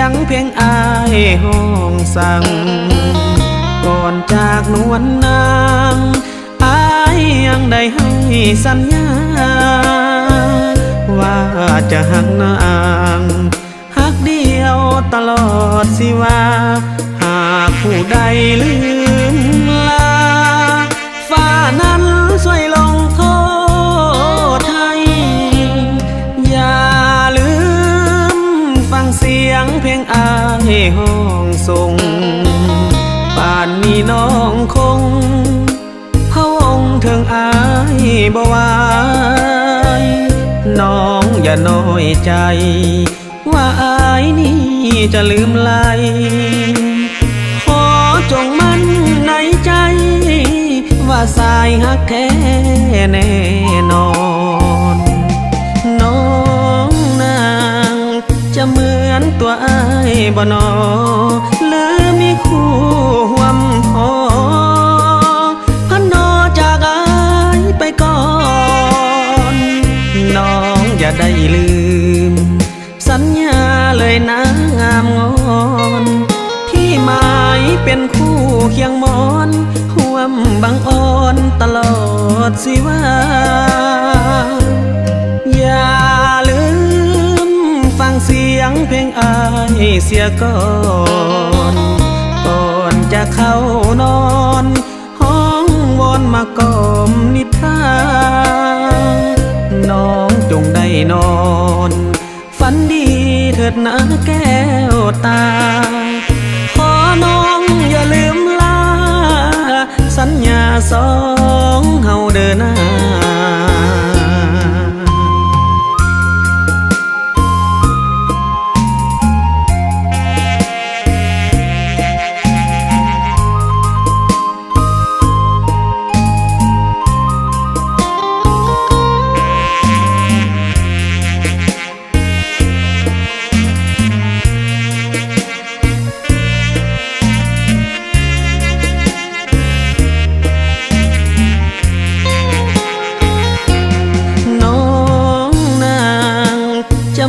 งเพลงอายห้องสั่งก่อนจากนวลนางอายยังได้ให้สัญญาว่าจะหักนางหักเดียวตลอดสิว่าหากผู้ใดลืมลาฟ้านั้นช่วยลงโทษให้อย่าลืมฟังเสียงเพลงอายห้องส่งป่านนี้น้องคงพะวงถึงอายบ่ไหวน้องอย่าน้อยใจว่าอายนี่จะลืมไหลขอจงมั่นในใจว่าสายหักแท้แน่นอนน้องนางจะเหมือนตัวอายบ่นอหรือมีคู่ห่วมพอพันนอจากอายไปก่อนน้องอย่าได้ลืมสัญญาเลยนะงามงอนที่หมายเป็นคู่เคียงมอนห่วมบังอ่อนตลอดสิว่าอย่าลืมฟังเสียงเพลงอายเสียก่อนก่อนจะเข้านอนห้องวอนมากอมนิทราน้องจงได้นอนฝันดีเถิดนะแก้วตาขอน้องอย่าลืมลาสัญญาสองเฮาเดินหน้า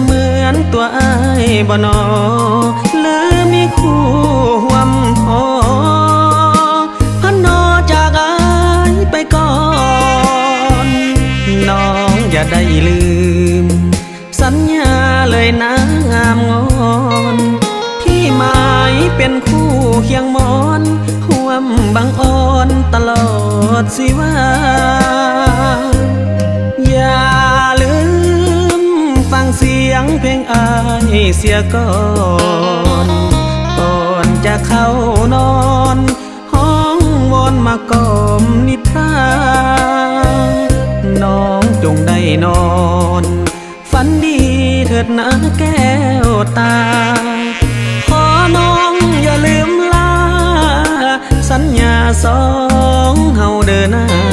เหมือนตัวอายบ่นอหรือมีคู่ห่วมพอพันนอจากอายไปก่อนน้องอย่าได้ลืมสัญญาเลยนะงามงอนที่หมายเป็นคู่เคียงมอนห่วมบังอ่อนตลอดสิว่าอย่าลืมฟังเสียงเพลงอายเสียก่อนก่อนจะเข้านอนห้องวอนมากอมนิทราน้องจงได้นอนฝันดีเถิดนะแก้วตาขอน้องอย่าลืมลาสัญญาสองเฮาเดินหน้า